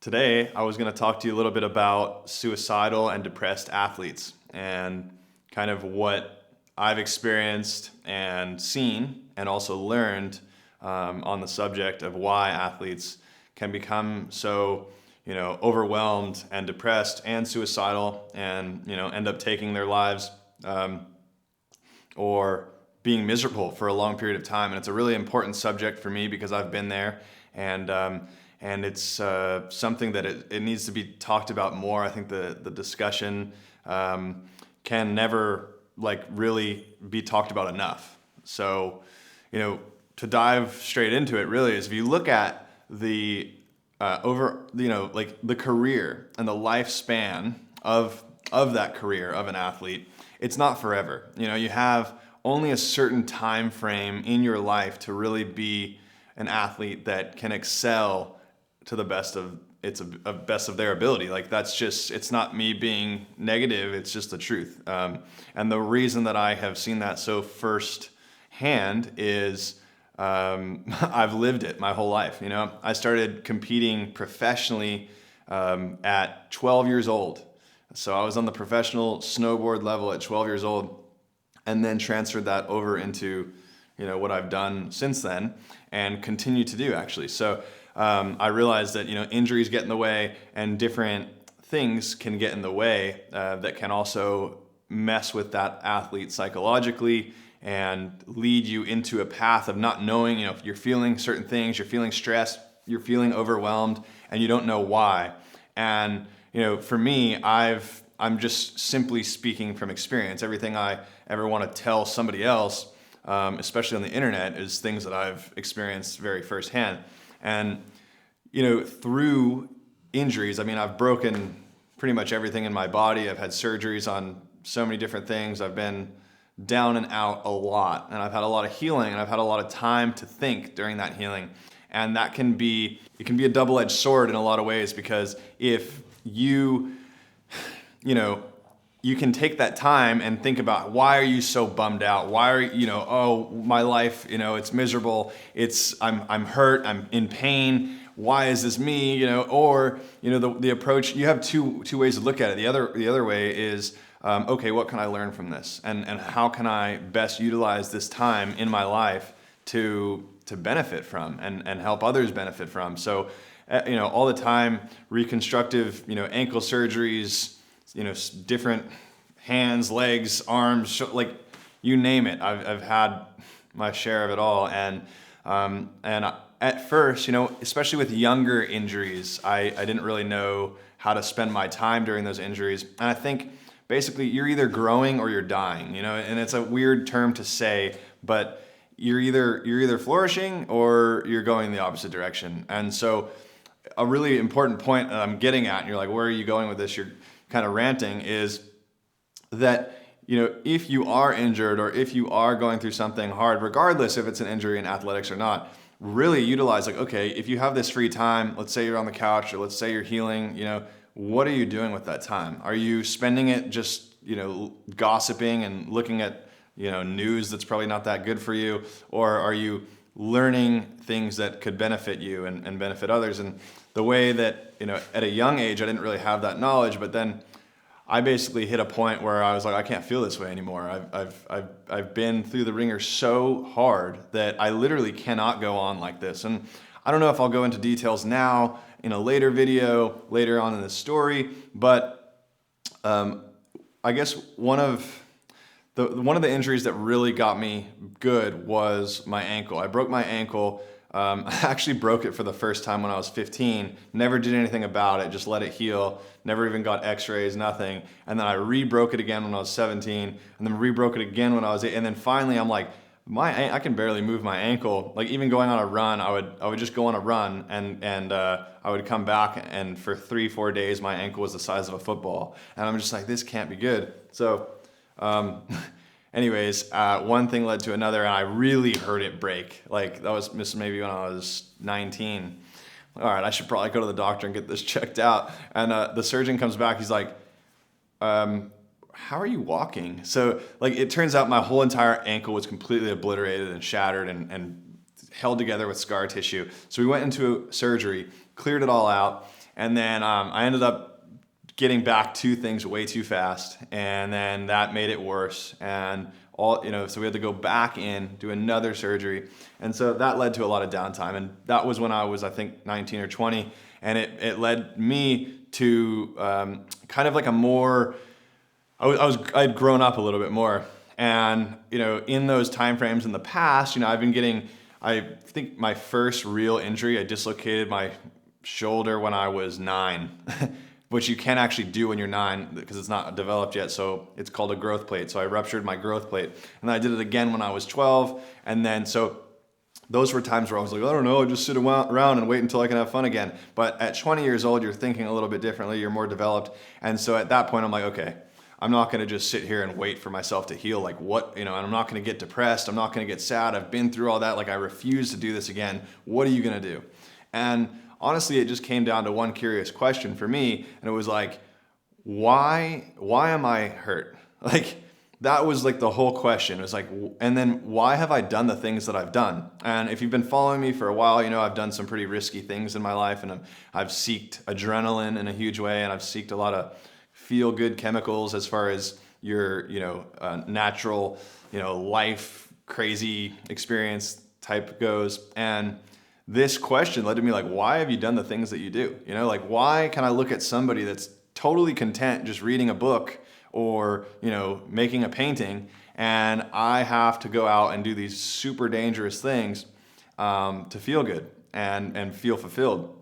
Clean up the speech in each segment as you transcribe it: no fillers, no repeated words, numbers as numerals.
Today, I was going to talk to you a little bit about suicidal and depressed athletes and kind of what I've experienced and seen and also learned on the subject of why athletes can become so, overwhelmed and depressed and suicidal and, end up taking their lives or being miserable for a long period of time. And it's a really important subject for me because I've been there, and it's something that it needs to be talked about more. I think the discussion can never really be talked about enough. So, to dive straight into it, really is if you look at the the career and the lifespan of that career of an athlete, it's not forever. You have only a certain time frame in your life to really be an athlete that can excel to the best of their ability. It's not me being negative, it's just the truth. And the reason that I have seen that so firsthand is I've lived it my whole life. I started competing professionally at 12 years old. So I was on the professional snowboard level at 12 years old, and then transferred that over into what I've done since then and continue to do, actually. So I realized that injuries get in the way, and different things can get in the way that can also mess with that athlete psychologically and lead you into a path of not knowing. If you're feeling certain things, you're feeling stressed, you're feeling overwhelmed, and you don't know why. And for me, I'm just simply speaking from experience. Everything I ever want to tell somebody else, especially on the internet, is things that I've experienced very firsthand. And through injuries, I've broken pretty much everything in my body. I've had surgeries on so many different things. I've been down and out a lot, and I've had a lot of healing, and I've had a lot of time to think during that healing. And it can be a double-edged sword in a lot of ways, because if you can take that time and think about, why are you so bummed out? Why are oh, my life, it's miserable. I'm hurt. I'm in pain. Why is this me? Or the approach. You have two ways to look at it. The other way is, okay, what can I learn from this, and how can I best utilize this time in my life to benefit from and help others benefit from. So, all the time, reconstructive, ankle surgeries, different hands, legs, arms, you name it. I've had my share of it all. And at first, especially with younger injuries, I didn't really know how to spend my time during those injuries. And I think basically you're either growing or you're dying, and it's a weird term to say, but you're either flourishing or you're going the opposite direction. And so a really important point that I'm getting at, and you're like, where are you going with this? You're kind of ranting, is that, if you are injured or if you are going through something hard, regardless if it's an injury in athletics or not, really utilize, okay, if you have this free time, let's say you're on the couch or let's say you're healing, what are you doing with that time? Are you spending it just, gossiping and looking at, news that's probably not that good for you? Or are you learning things that could benefit you and benefit others? And the way that, at a young age, I didn't really have that knowledge, but then I basically hit a point where I was like, I can't feel this way anymore. I've been through the ringer so hard that I literally cannot go on like this. And I don't know if I'll go into details now in a later video, later on in the story, but I guess one of the injuries that really got me good was my ankle. I broke my ankle. I actually broke it for the first time when I was 15. Never did anything about it, just let it heal. Never even got x-rays, nothing. And then I re-broke it again when I was 17, and then re-broke it again when I was 8. And then finally I'm like, I can barely move my ankle. Even going on a run, I would just go on a run, and I would come back, and for 3-4 days my ankle was the size of a football. And I'm just like, this can't be good. So anyways, one thing led to another, and I really heard it break. That was maybe when I was 19. All right, I should probably go to the doctor and get this checked out. And the surgeon comes back. He's like, how are you walking? So it turns out my whole entire ankle was completely obliterated and shattered and held together with scar tissue. So we went into surgery, cleared it all out, And then I ended up getting back to things way too fast, and then that made it worse. And so we had to go back in, do another surgery, and so that led to a lot of downtime. And that was when I was, I think, 19 or 20, and it led me to kind of like a more. I'd grown up a little bit more, and in those time frames in the past, I've been getting. I think my first real injury, I dislocated my shoulder when I was 9, which you can't actually do when you're 9 because it's not developed yet. So it's called a growth plate. So I ruptured my growth plate, and then I did it again when I was 12, and then so. Those were times where I was like, I don't know, I'll just sit around and wait until I can have fun again. But at 20 years old, you're thinking a little bit differently, you're more developed. And so at that point, I'm like, okay, I'm not gonna just sit here and wait for myself to heal. Like what, and I'm not gonna get depressed, I'm not gonna get sad, I've been through all that, like I refuse to do this again. What are you gonna do? And honestly, it just came down to one curious question for me, and it was like, why am I hurt? Like, that was like the whole question. It was like, and then why have I done the things that I've done? And if you've been following me for a while, I've done some pretty risky things in my life, and I've seeked adrenaline in a huge way, and I've seeked a lot of feel-good chemicals as far as your, natural, life crazy experience type goes. And this question led to me like, why have you done the things that you do? Like, why can I look at somebody that's totally content just reading a book or making a painting, and I have to go out and do these super dangerous things to feel good and feel fulfilled?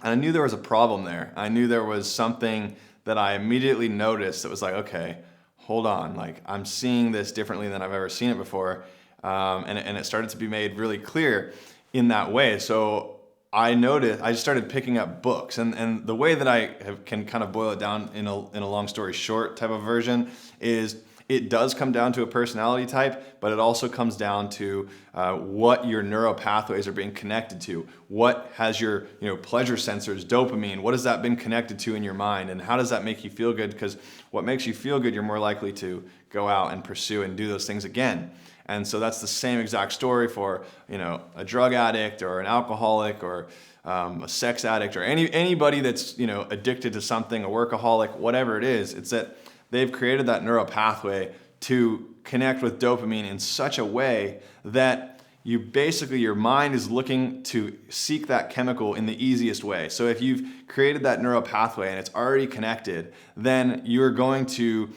And I knew there was a problem there. I knew there was something that I immediately noticed that was like, okay, hold on, like I'm seeing this differently than I've ever seen it before, and it started to be made really clear in that way. So I just started picking up books, and the way that I can kind of boil it down in a long story short type of version is it does come down to a personality type, but it also comes down to what your neural pathways are being connected to. What has your pleasure sensors, dopamine, what has that been connected to in your mind, and how does that make you feel good? Because what makes you feel good, you're more likely to go out and pursue and do those things again. And so that's the same exact story for a drug addict or an alcoholic or a sex addict or anybody that's addicted to something, a workaholic, whatever it is. It's that they've created that neural pathway to connect with dopamine in such a way that your mind is looking to seek that chemical in the easiest way. So if you've created that neural pathway and it's already connected, then you're going to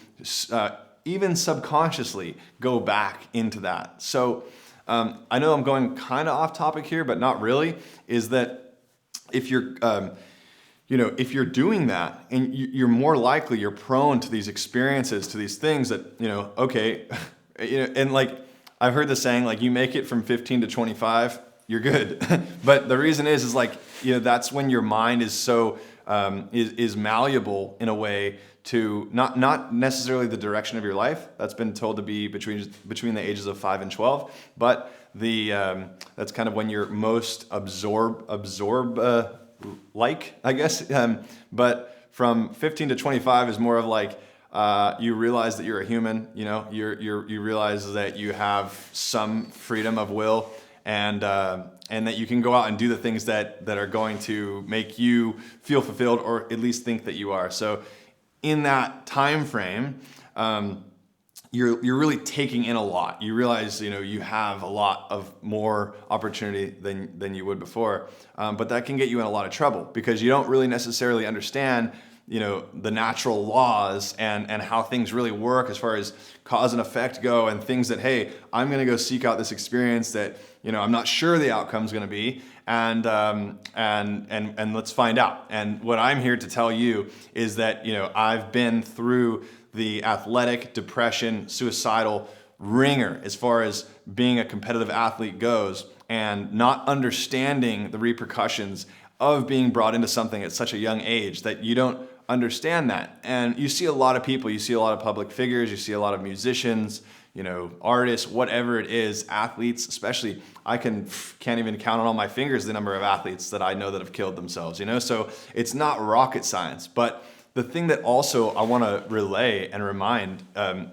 even subconsciously go back into that. So I know I'm going kind of off topic here, but not really, is that if you're doing that, and you're more likely, you're prone to these experiences, to these things that, and like I've heard the saying, like you make it from 15 to 25, you're good. But the reason is like, that's when your mind is so, is malleable in a way to not necessarily the direction of your life. That's been told to be between the ages of 5 and 12, but that's kind of when you're most absorb like, I guess. But from 15 to 25 is more of like you realize that you're a human. You realize that you have some freedom of will, and that you can go out and do the things that are going to make you feel fulfilled, or at least think that you are. So in that time frame, you're really taking in a lot. You realize you have a lot of more opportunity than you would before, but that can get you in a lot of trouble because you don't really necessarily understand the natural laws and how things really work as far as cause and effect go, and things that, hey, I'm going to go seek out this experience that I'm not sure the outcome's going to be, and let's find out. And what I'm here to tell you is that I've been through the athletic, depression, suicidal ringer as far as being a competitive athlete goes, and not understanding the repercussions of being brought into something at such a young age that you don't understand that. And you see a lot of people, you see a lot of public figures, you see a lot of musicians, artists, whatever it is, athletes, especially. I can't even count on all my fingers the number of athletes that I know that have killed themselves, So it's not rocket science. But the thing that also I want to relay and remind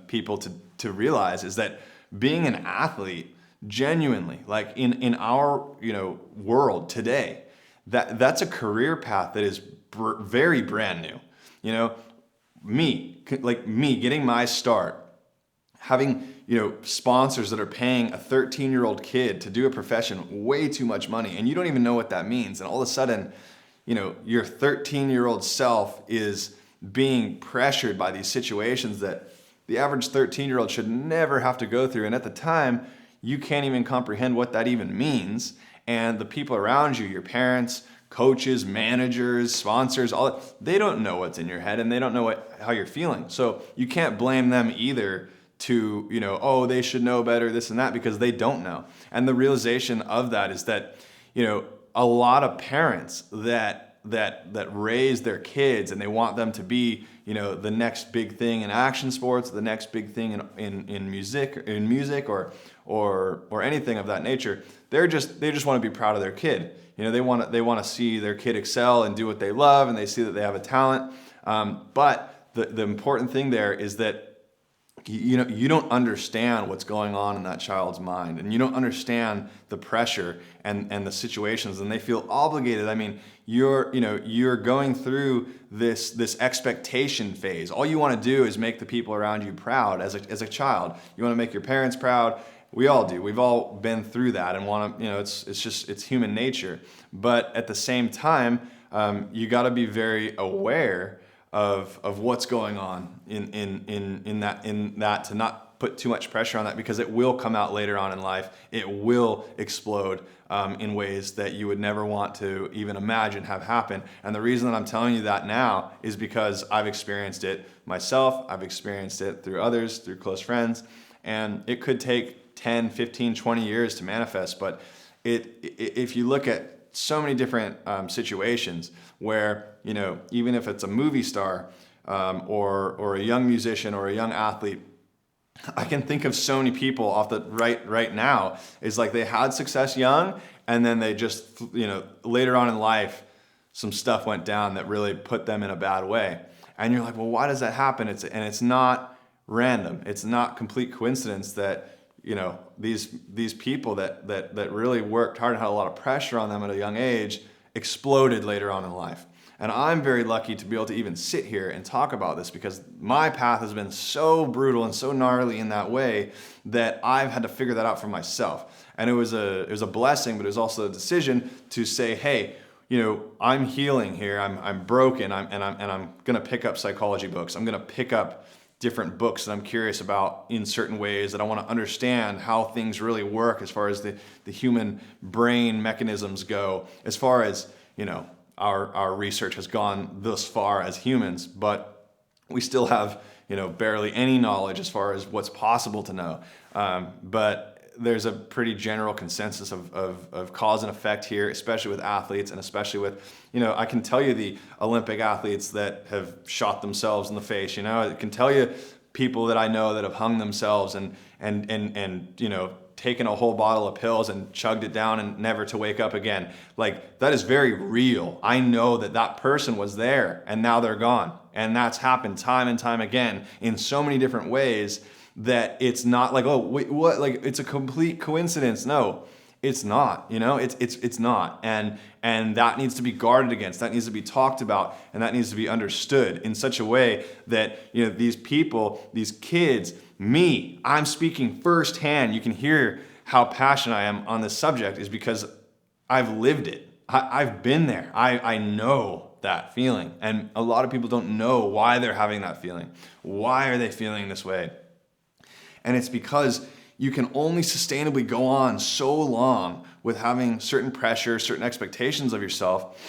people to realize is that being an athlete, genuinely, like in our world today, that's a career path that is very brand new. You know, me getting my start, having, sponsors that are paying a 13-year-old kid to do a profession way too much money, and you don't even know what that means. And all of a sudden, your 13-year-old self is being pressured by these situations that the average 13-year-old should never have to go through. And at the time, you can't even comprehend what that even means. And the people around you, your parents, coaches, managers, sponsors, they don't know what's in your head, and they don't know how you're feeling. So you can't blame them either to, oh, they should know better, this and that, because they don't know. And the realization of that is that, a lot of parents that raise their kids and they want them to be, the next big thing in action sports, the next big thing in music or anything of that nature. They just want to be proud of their kid. They want to see their kid excel and do what they love, and they see that they have a talent. But the important thing there is that you don't understand what's going on in that child's mind, and you don't understand the pressure and the situations, and they feel obligated. I mean, you're going through this expectation phase. All you want to do is make the people around you proud as a child. You want to make your parents proud. We all do. We've all been through that and want to, it's human nature. But at the same time, you got to be very aware of what's going on in that to not put too much pressure on that, because it will come out later on in life. It will explode in ways that you would never want to even imagine have happened. And the reason that I'm telling you that now is because I've experienced it myself. I've experienced it through others, through close friends, and it could take 10, 15, 20 years to manifest. But if you look at so many different situations where, even if it's a movie star or a young musician or a young athlete, I can think of so many people off the right now. It's like they had success young, and then they just, later on in life, some stuff went down that really put them in a bad way. And you're like, well, why does that happen? It's not random. It's not complete coincidence that, these people that really worked hard and had a lot of pressure on them at a young age exploded later on in life. And I'm very lucky to be able to even sit here and talk about this, because my path has been so brutal and so gnarly in that way that I've had to figure that out for myself. And it was a blessing, but it was also a decision to say, hey, I'm healing here. I'm broken. I'm gonna pick up psychology books. I'm gonna pick up different books that I'm curious about in certain ways, that I want to understand how things really work as far as the human brain mechanisms go, as far as, our research has gone thus far as humans, but we still have, barely any knowledge as far as what's possible to know. But there's a pretty general consensus of cause and effect here, especially with athletes, and especially with, I can tell you the Olympic athletes that have shot themselves in the face. I can tell you people that I know that have hung themselves and taken a whole bottle of pills and chugged it down and never to wake up again. Like, that is very real. I know that person was there and now they're gone. And that's happened time and time again in so many different ways, that it's not like, oh, wait, what? Like, it's a complete coincidence. No, it's not. It's not. And that needs to be guarded against. That needs to be talked about, and that needs to be understood in such a way that, these people, these kids, I'm speaking firsthand. You can hear how passionate I am on this subject, is because I've lived it. I've been there. I know that feeling. And a lot of people don't know why they're having that feeling. Why are they feeling this way? And it's because you can only sustainably go on so long with having certain pressure, certain expectations of yourself.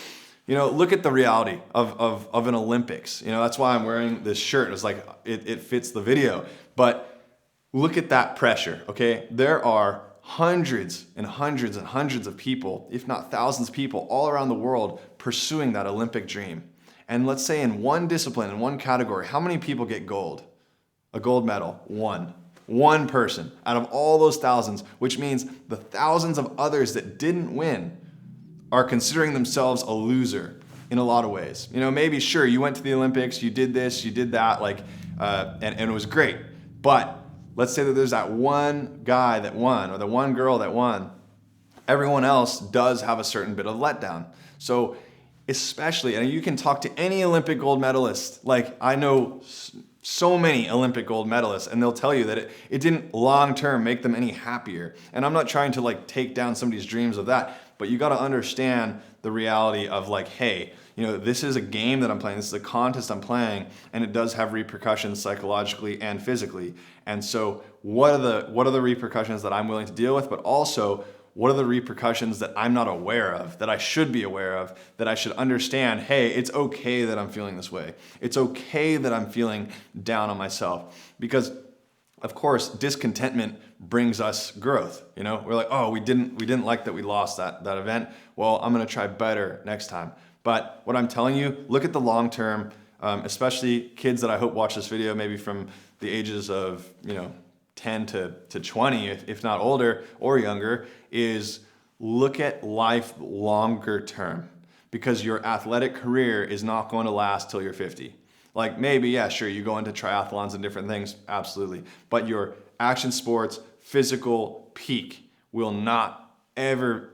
Look at the reality of an Olympics. That's why I'm wearing this shirt. It's like, it fits the video. But look at that pressure, okay? There are hundreds and hundreds and hundreds of people, if not thousands of people, all around the world pursuing that Olympic dream. And let's say in one discipline, in one category, how many people get gold? A gold medal? One person out of all those thousands, which means the thousands of others that didn't win are considering themselves a loser in a lot of ways. Maybe, sure, you went to the Olympics, you did this, you did that, and it was great. But let's say that there's that one guy that won, or the one girl that won. Everyone else does have a certain bit of letdown. So especially, and you can talk to any Olympic gold medalist. Like, I know so many Olympic gold medalists, and they'll tell you that it didn't long-term make them any happier. And I'm not trying to like take down somebody's dreams of that, but you got to understand the reality of like, hey, this is a game that I'm playing, this is a contest I'm playing, and it does have repercussions psychologically and physically. And so what are the repercussions that I'm willing to deal with, but also what are the repercussions that I'm not aware of, that I should be aware of, that I should understand, hey, it's okay that I'm feeling this way. It's okay that I'm feeling down on myself. Because, of course, discontentment brings us growth. We're like, oh, we didn't like that we lost that event. Well, I'm gonna try better next time. But what I'm telling you, look at the long term, especially kids that I hope watch this video, maybe from the ages of 10 to 20, if not older or younger, is look at life longer term, because your athletic career is not going to last till you're 50. Like, maybe, yeah, sure, you go into triathlons and different things, absolutely. But your action sports physical peak will not ever,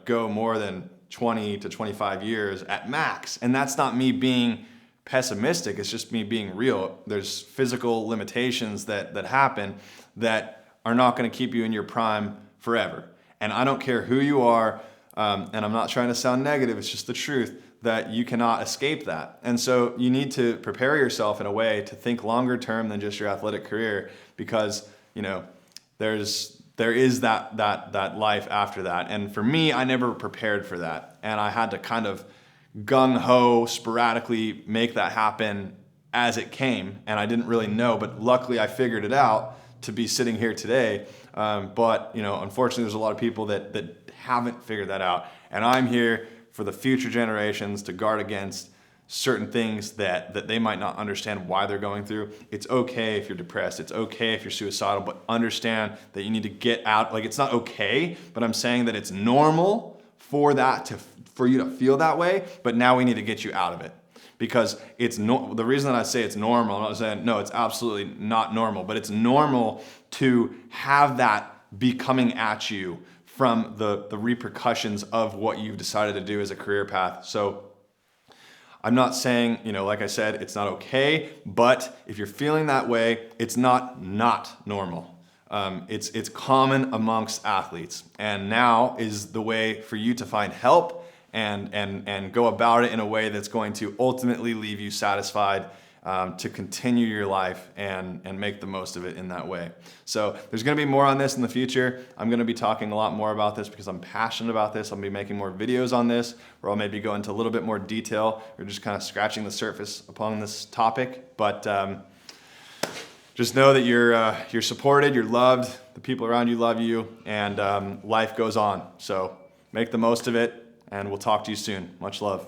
go more than 20 to 25 years at max. And that's not me being pessimistic, it's just me being real. There's physical limitations that happen that are not going to keep you in your prime forever. And I don't care who you are, and I'm not trying to sound negative, it's just the truth, that you cannot escape that. And so you need to prepare yourself in a way to think longer term than just your athletic career, because there is that life after that. And for me, I never prepared for that, and I had to kind of gung-ho sporadically make that happen as it came, and I didn't really know, but luckily I figured it out to be sitting here today. But unfortunately, there's a lot of people that haven't figured that out, and I'm here for the future generations to guard against certain things that they might not understand why they're going through. It's okay if you're depressed, it's okay if you're suicidal, but understand that you need to get out. Like, it's not okay, but I'm saying that it's normal for you to feel that way, but now we need to get you out of it. Because the reason that I say it's normal, I'm not saying, no, it's absolutely not normal, but it's normal to have that be coming at you from the repercussions of what you've decided to do as a career path. So I'm not saying, like I said, it's not okay, but if you're feeling that way, it's not normal. It's common amongst athletes, and now is the way for you to find help and go about it in a way that's going to ultimately leave you satisfied, to continue your life and make the most of it in that way. So there's going to be more on this in the future. I'm going to be talking a lot more about this because I'm passionate about this. I'll be making more videos on this, where I'll maybe go into a little bit more detail, or just kind of scratching the surface upon this topic. But just know that you're supported, you're loved, the people around you love you, and life goes on. So make the most of it, and we'll talk to you soon. Much love.